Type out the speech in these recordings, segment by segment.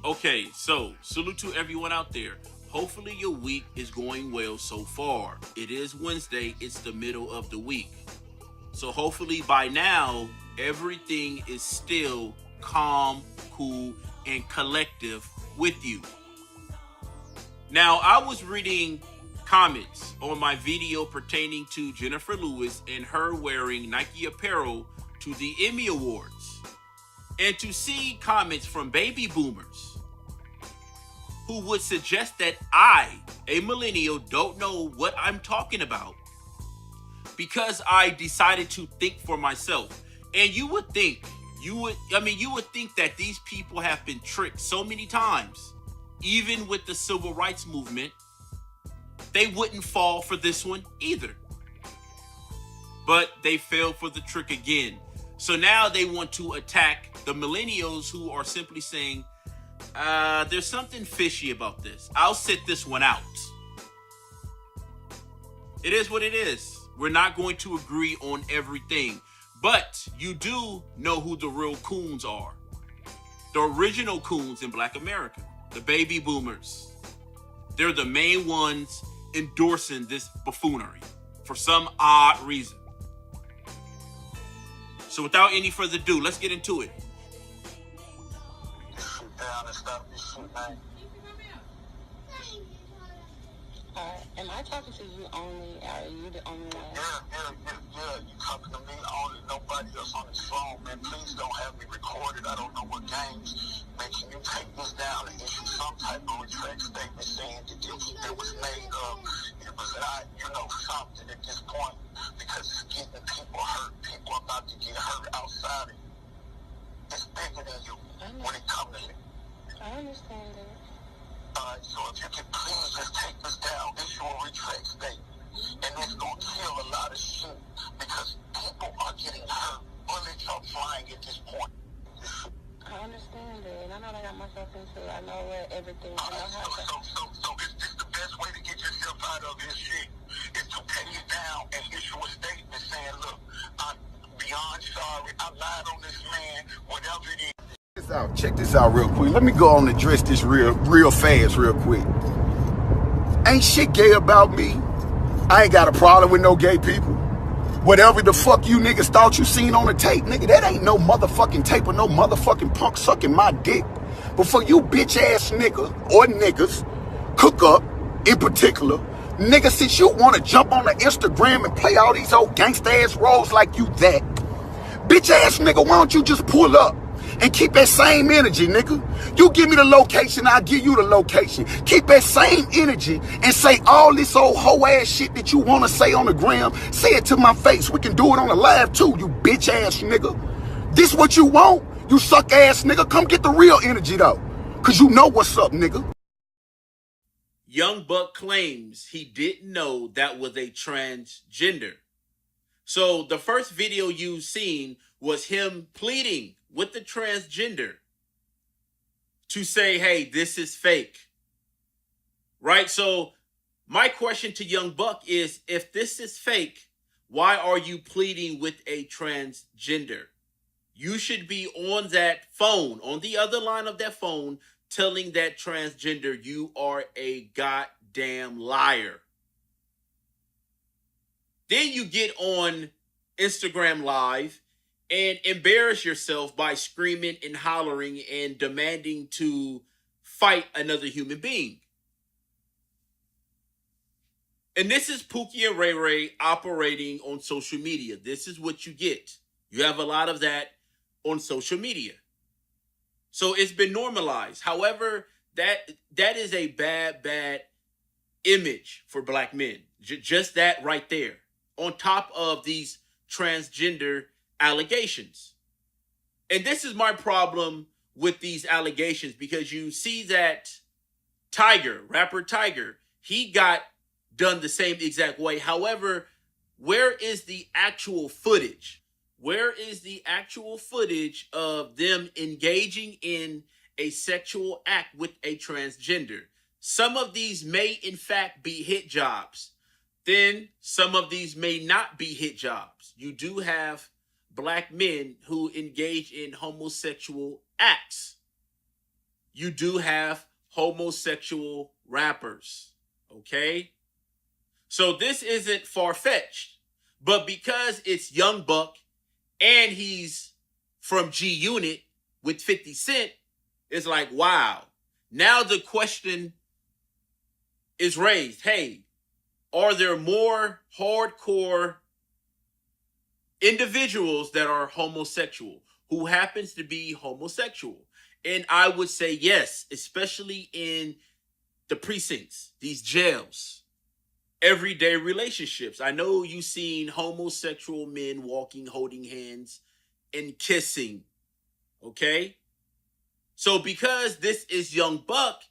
Okay, so salute to everyone out there. Hopefully your week is going well so far. It is Wednesday, it's the middle of the week. So hopefully by now, everything is still calm, cool, and collective with you. Now, I was reading comments on my video pertaining to Jennifer Lewis and her wearing Nike apparel to the Emmy Awards. And to see comments from baby boomers who would suggest that I, a millennial, don't know what I'm talking about because I decided to think for myself. And you would think that these people have been tricked so many times, even with the civil rights movement, they wouldn't fall for this one either. But they fell for the trick again. So now they want to attack the millennials who are simply saying, there's something fishy about this. I'll sit this one out. It is what it is. We're not going to agree on everything. But you do know who the real coons are. The original coons in Black America. The baby boomers. They're the main ones endorsing this buffoonery for some odd reason. So without any further ado, let's get into it. Am I talking to you only? Are you the only one? Yeah. You talking to me only, nobody else on this phone, man. Please don't have me recorded. I don't know what games. Man, can you take this down and issue some type of retract statement saying that it was made up? It was not, something at this point because it's getting people hurt. People are about to get hurt outside of you. It's bigger than you when it comes to it. I understand that. Alright, so if you can please just take this down, issue a retract statement. And it's going to kill a lot of shit because people are getting hurt. Bullets are flying at this point. I understand that, and I know what I got myself into. I know what everything. I know how to. So is this the best way to get yourself out of this shit? Is to take it down and issue a statement saying, look, I'm beyond sorry. I lied on this man, whatever it is. Check this out real quick. Let me go on and address this real fast, real quick. Ain't shit gay about me. I ain't got a problem with no gay people. Whatever the fuck you niggas thought you seen on the tape, nigga, that ain't no motherfucking tape or no motherfucking punk sucking my dick. But for you bitch ass nigga or niggas, cook up in particular, nigga, since you want to jump on the Instagram and play all these old gangsta ass roles like you that, bitch ass nigga, why don't you just pull up? And keep that same energy, nigga. You give me the location, I'll give you the location. Keep that same energy and say all this old hoe ass shit that you want to say on the gram. Say it to my face. We can do it on the live too, you bitch ass nigga. This what you want? You suck ass nigga. Come get the real energy though. Cause you know what's up, nigga. Young Buck claims he didn't know that was a transgender. So the first video you've seen was him pleading with the transgender to say, hey, this is fake. Right? So my question to Young Buck is, if this is fake, why are you pleading with a transgender? You should be on that phone, on the other line of that phone, telling that transgender you are a goddamn liar. Then you get on Instagram Live and embarrass yourself by screaming and hollering and demanding to fight another human being. And this is Pookie and Ray Ray operating on social media. This is what you get. You have a lot of that on social media. So it's been normalized. However, that is a bad image for black men. Just that right there. On top of these transgender allegations. And this is my problem with these allegations, because you see that rapper Tiger, he got done the same exact way. However, where is the actual footage? Where is the actual footage of them engaging in a sexual act with a transgender? Some of these may in fact be hit jobs. Then some of these may not be hit jobs. You do have black men who engage in homosexual acts. you do have homosexual rappers. Okay? So this isn't far-fetched. But because it's Young Buck and he's from G Unit with 50 Cent, it's like, wow. Now the question is raised. Hey, are there more hardcore individuals that are homosexual who happens to be homosexual? And I would say yes, especially in the precincts, these jails, everyday relationships. I know you've seen homosexual men walking, holding hands, and kissing. Okay? So because this is Young Buck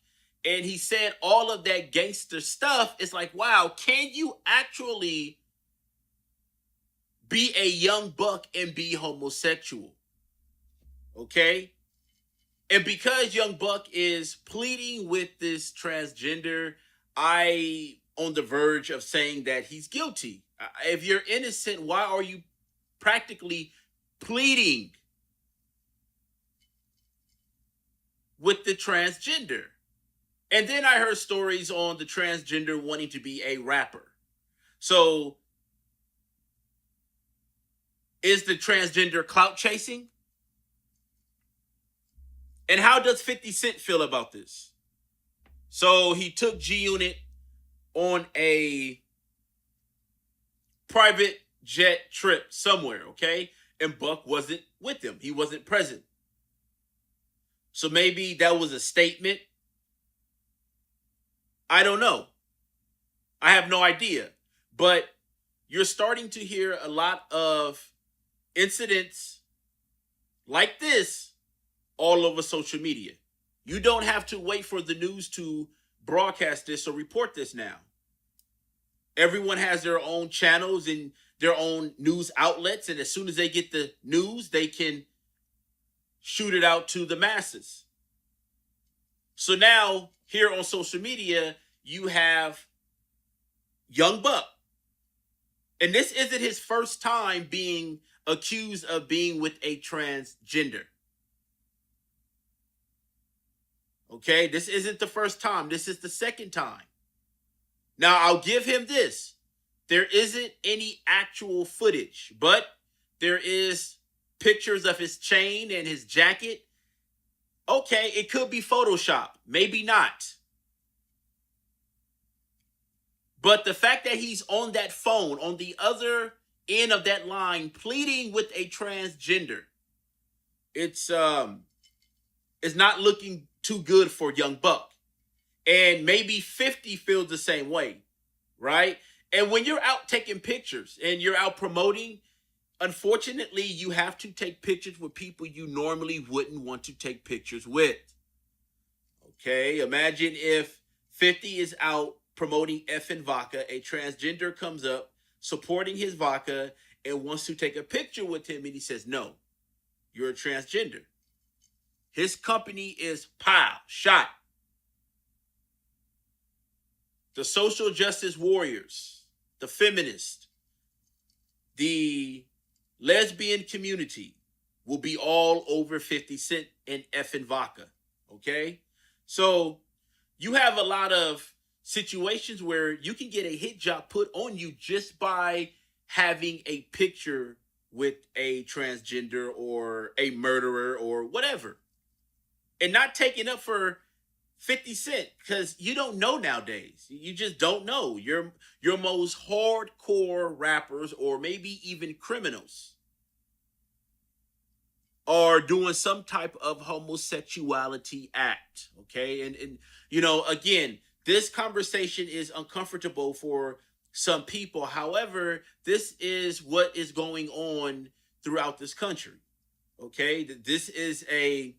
and he said all of that gangster stuff, it's like, wow, can you actually be a Young Buck and be homosexual? Okay? And because Young Buck is pleading with this transgender, I on the verge of saying that he's guilty. If you're innocent, why are you practically pleading with the transgender? And then I heard stories on the transgender wanting to be a rapper. So is the transgender clout chasing? And how does 50 Cent feel about this? So he took G Unit on a private jet trip somewhere, okay? And Buck wasn't with him. He wasn't present. So maybe that was a statement. I don't know. I have no idea. But you're starting to hear a lot of incidents like this all over social media. You don't have to wait for the news to broadcast this or report this now. Everyone has their own channels and their own news outlets, and as soon as they get the news, they can shoot it out to the masses. So now, here on social media, you have Young Buck. And this isn't his first time being accused of being with a transgender. Okay, this isn't the first time. This is the second time. Now, I'll give him this. There isn't any actual footage, but there is pictures of his chain and his jacket. Okay, it could be Photoshop. Maybe not. But the fact that he's on that phone, on the other end of that line, pleading with a transgender, it's not looking too good for Young Buck. And maybe 50 feels the same way, right? And when you're out taking pictures and you're out promoting, unfortunately, you have to take pictures with people you normally wouldn't want to take pictures with. Okay, imagine if 50 is out promoting effing vodka, a transgender comes up supporting his vodka and wants to take a picture with him, and he says, no, you're a transgender. His company is shot. The social justice warriors, the feminists, the lesbian community will be all over 50 Cent and effing vodka. Okay? So you have a lot of situations where you can get a hit job put on you just by having a picture with a transgender or a murderer or whatever. And not taking up for 50 Cent, because you don't know nowadays. You just don't know. Your most hardcore rappers, or maybe even criminals, are doing some type of homosexuality act. Okay. And you know, again, this conversation is uncomfortable for some people. However, this is what is going on throughout this country. Okay. This is a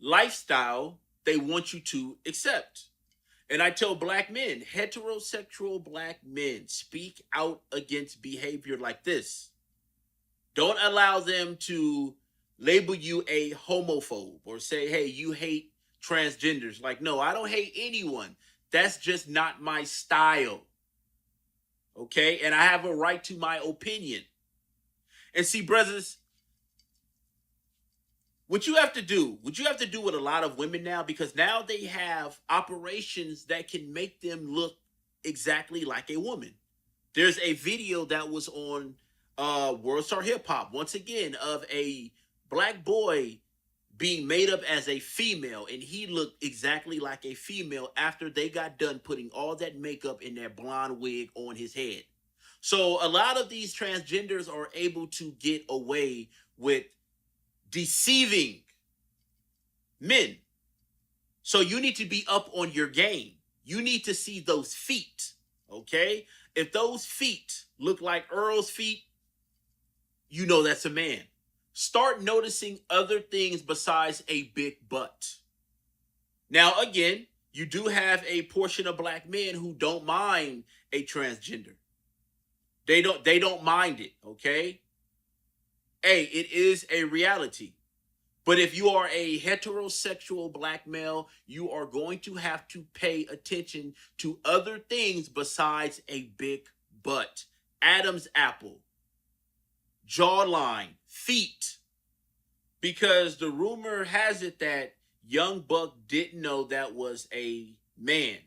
lifestyle they want you to accept. And I tell black men, heterosexual black men, speak out against behavior like this. Don't allow them to label you a homophobe or say, hey, you hate transgenders. Like, no, I don't hate anyone. That's just not my style. Okay? And I have a right to my opinion. And see, brothers, what you have to do with a lot of women now, because now they have operations that can make them look exactly like a woman. There's a video that was on World Star Hip Hop once again of a black boy being made up as a female, and he looked exactly like a female after they got done putting all that makeup and that blonde wig on his head. So a lot of these transgenders are able to get away with deceiving men. So you need to be up on your game. You need to see those feet, okay? If those feet look like Earl's feet, you know that's a man. Start noticing other things besides a big butt. Now, again, you do have a portion of black men who don't mind a transgender. They don't mind it, okay? Hey, it is a reality. But if you are a heterosexual black male, you are going to have to pay attention to other things besides a big butt. Adam's apple, jawline, feet. Because the rumor has it that Young Buck didn't know that was a man.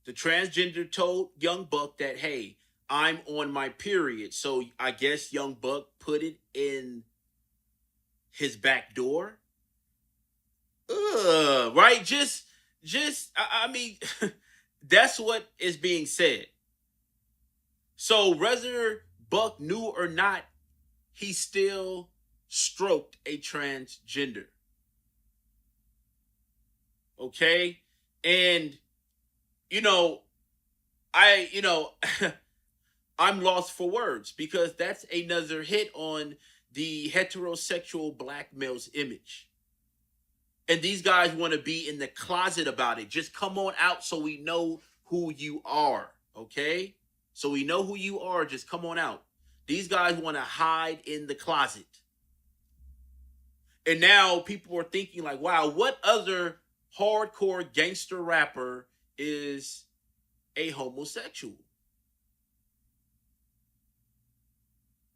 The transgender told Young Buck that, hey, I'm on my period. So I guess Young Buck put it in his back door. Right? I mean, that's what is being said. So whether Buck knew or not, he still stroked a transgender. Okay? And, I'm lost for words, because that's another hit on the heterosexual black male's image. And these guys want to be in the closet about it. Just come on out so we know who you are, okay? So we know who you are, just come on out. These guys want to hide in the closet. And now people are thinking like, wow, what other hardcore gangster rapper is a homosexual?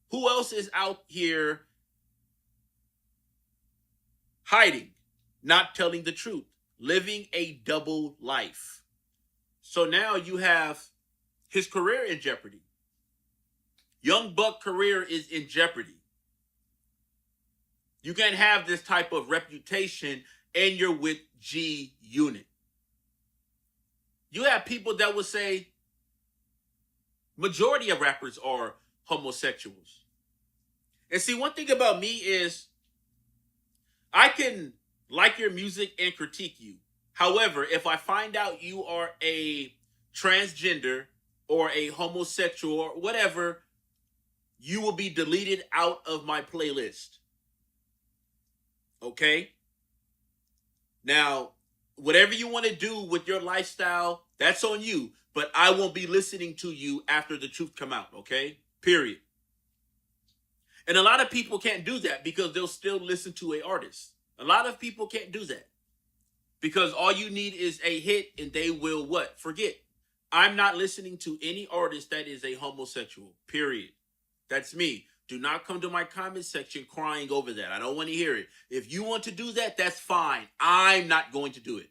Who else is out here hiding, not telling the truth, living a double life? So now you have his career in jeopardy. Young Buck's career is in jeopardy. You can't have this type of reputation and you're with G Unit. You have people that would say majority of rappers are homosexuals. And see, one thing about me is I can like your music and critique you. However, if I find out you are a transgender or a homosexual or whatever, you will be deleted out of my playlist. Okay? Now, whatever you want to do with your lifestyle, that's on you. But I won't be listening to you after the truth come out, okay? Period. And a lot of people can't do that because they'll still listen to an artist. A lot of people can't do that because all you need is a hit and they will what? Forget. I'm not listening to any artist that is a homosexual, period. That's me. Do not come to my comment section crying over that. I don't want to hear it. If you want to do that, that's fine. I'm not going to do it.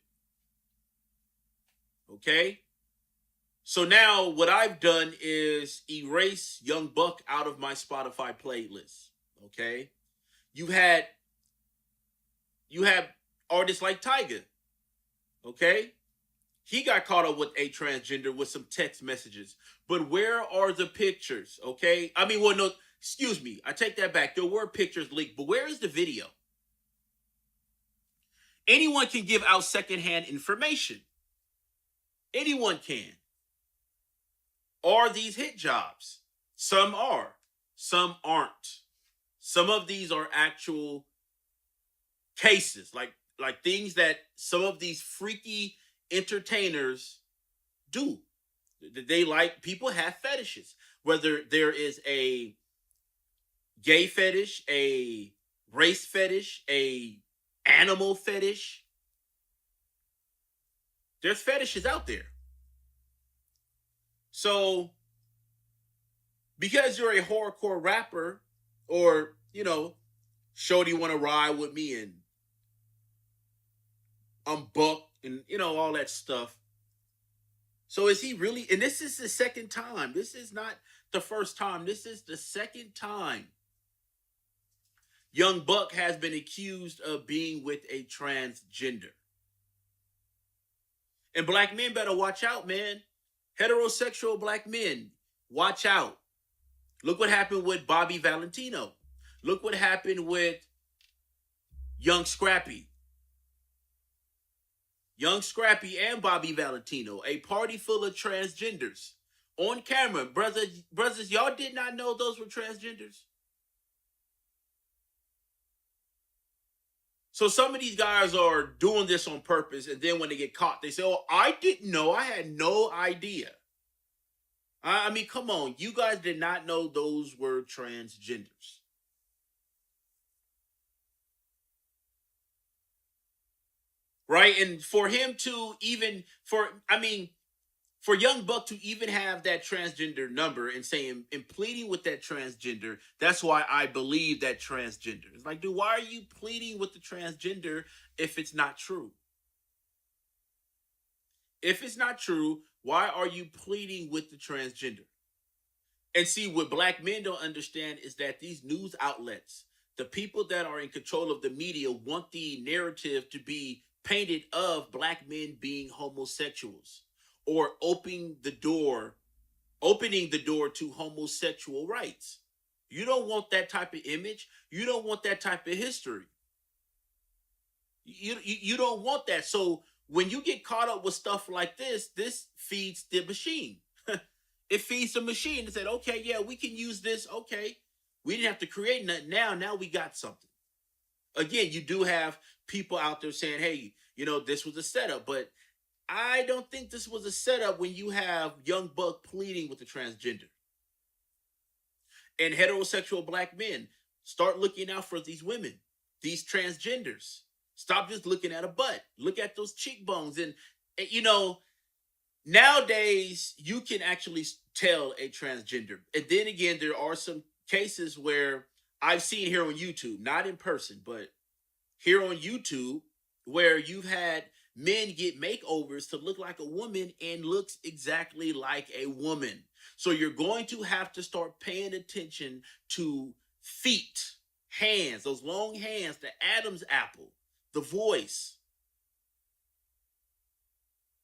Okay? So now what I've done is erase Young Buck out of my Spotify playlist. Okay? You have artists like Tyga. Okay? He got caught up with a transgender with some text messages. But where are the pictures? Okay? I mean, well, no, excuse me. I take that back. There were pictures leaked, but where is the video? Anyone can give out secondhand information. Anyone can. Are these hit jobs? Some are. Some aren't. Some of these are actual cases, like things that some of these freaky entertainers do. They like, people have fetishes. Whether there is a gay fetish, a race fetish, a animal fetish. There's fetishes out there. So, because you're a hardcore rapper or, Shorty want to ride with me, and I'm buck, and all that stuff. So is he really? And this is the second time. This is not the first time. This is the second time Young Buck has been accused of being with a transgender. And black men better watch out, man. Heterosexual black men, watch out. Look what happened with Bobby Valentino. Look what happened with Young Scrappy. Young Scrappy and Bobby Valentino, a party full of transgenders. On camera, brothers, y'all did not know those were transgenders? So some of these guys are doing this on purpose, and then when they get caught, they say, oh, I didn't know. I had no idea. I mean, come on. You guys did not know those were transgenders. Right? And for him to even, for Young Buck to even have that transgender number and saying and pleading with that transgender, that's why I believe that transgender. It's like, dude, why are you pleading with the transgender if it's not true? If it's not true, why are you pleading with the transgender? And see, what black men don't understand is that these news outlets, the people that are in control of the media, want the narrative to be painted of black men being homosexuals or opening the door to homosexual rights. You don't want that type of image. You don't want that type of history. You don't want that. So when you get caught up with stuff like this feeds the machine. It feeds the machine. It said, okay, yeah, we can use this. Okay. We didn't have to create nothing. Now we got something. Again, you do have people out there saying, hey, this was a setup, but I don't think this was a setup when you have Young Buck pleading with the transgender. And heterosexual black men, start looking out for these women, these transgenders. Stop just looking at a butt. Look at those cheekbones. And nowadays you can actually tell a transgender. And then again, there are some cases where I've seen here on YouTube, not in person, but here on YouTube, where you've had men get makeovers to look like a woman and looks exactly like a woman. So you're going to have to start paying attention to feet, hands, those long hands, the Adam's apple, the voice.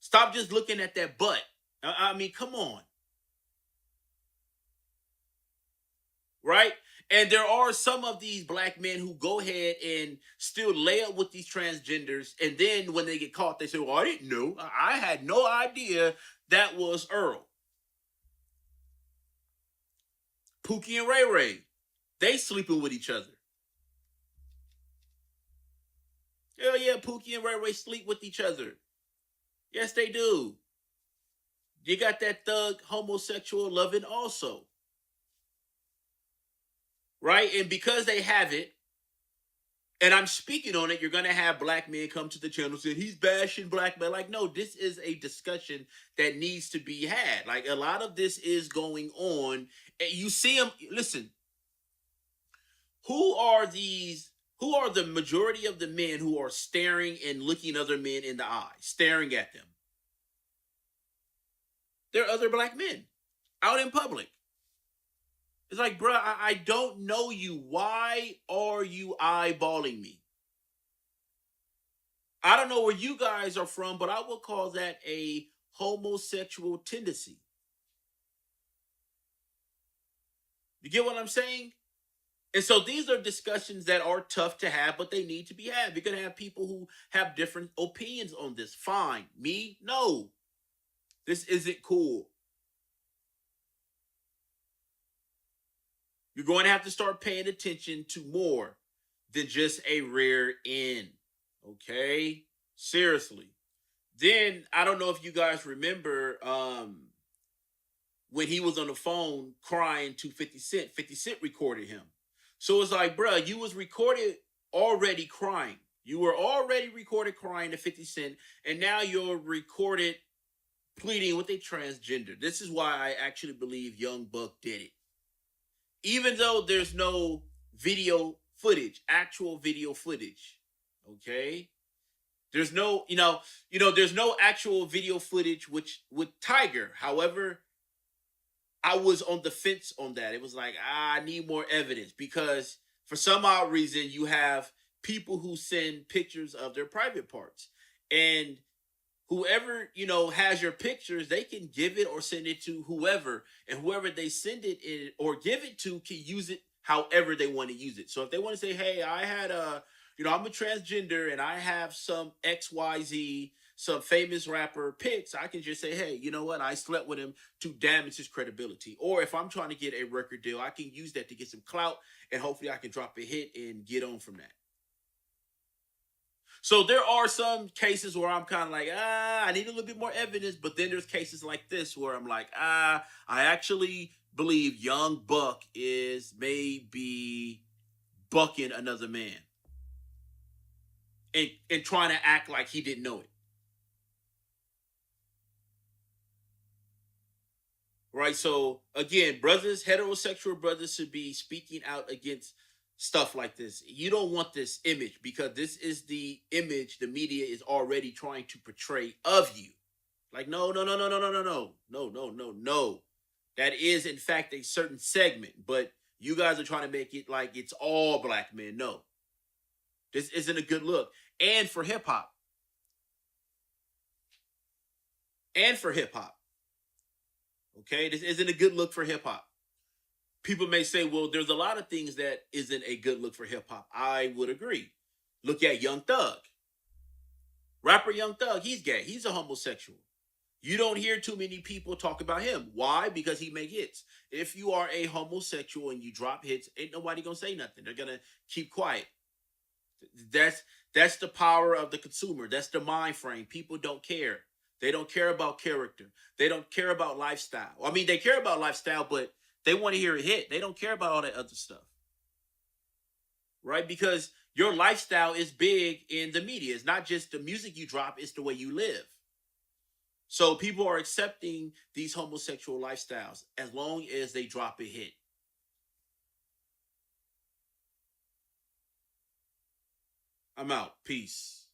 Stop just looking at that butt. I mean, come on. Right? And there are some of these black men who go ahead and still lay up with these transgenders. And then when they get caught, they say, well, I didn't know. I had no idea that was Earl. Pookie and Ray Ray, they sleeping with each other. Hell yeah, Pookie and Ray Ray sleep with each other. Yes, they do. You got that thug homosexual loving also. Right? And because they have it, and I'm speaking on it, you're going to have black men come to the channel saying he's bashing black men. Like, no, this is a discussion that needs to be had. Like, a lot of this is going on. And you see them, listen, who are the majority of the men who are staring and looking other men in the eye, staring at them? They're other black men out in public. It's like, bruh, I don't know you. Why are you eyeballing me? I don't know where you guys are from, but I will call that a homosexual tendency. You get what I'm saying? And so these are discussions that are tough to have, but they need to be had. You're going to have people who have different opinions on this. Fine. Me? No. This isn't cool. You're going to have to start paying attention to more than just a rear end. Okay? Seriously. Then, I don't know if you guys remember when he was on the phone crying to 50 Cent. 50 Cent recorded him. So it's like, bruh, you was recorded already crying. You were already recorded crying to 50 Cent, and now you're recorded pleading with a transgender. This is why I actually believe Young Buck did it. Even though there's no video footage, actual video footage. Okay? There's no, there's no actual video footage which with Tiger. However, I was on the fence on that. It was like, I need more evidence because for some odd reason you have people who send pictures of their private parts. And whoever, has your pictures, they can give it or send it to whoever. And whoever they send it in or give it to can use it however they want to use it. So if they want to say, hey, I had I'm a transgender and I have some XYZ, some famous rapper pics, I can just say, hey, you know what? I slept with him to damage his credibility. Or if I'm trying to get a record deal, I can use that to get some clout and hopefully I can drop a hit and get on from that. So there are some cases where I'm kind of like, I need a little bit more evidence. But then there's cases like this where I'm like, I actually believe young Buck is maybe bucking another man and trying to act like he didn't know it. Right? So again, heterosexual brothers should be speaking out against stuff like this. You don't want this image because this is the image the media is already trying to portray of you. Like, no, no, no, no, no, no, no, no, no, no, no, no. That is, in fact, a certain segment, but you guys are trying to make it like it's all black men. No, this isn't a good look. And for hip hop. Okay, this isn't a good look for hip hop. People may say, well, there's a lot of things that isn't a good look for hip hop. I would agree. Look at Young Thug. Rapper Young Thug, he's gay. He's a homosexual. You don't hear too many people talk about him. Why? Because he make hits. If you are a homosexual and you drop hits, ain't nobody gonna say nothing. They're gonna keep quiet. That's the power of the consumer. That's the mind frame. People don't care. They don't care about character. They don't care about lifestyle. I mean, they care about lifestyle, but they want to hear a hit. They don't care about all that other stuff. Right? Because your lifestyle is big in the media. It's not just the music you drop, it's the way you live. So people are accepting these homosexual lifestyles as long as they drop a hit. I'm out. Peace.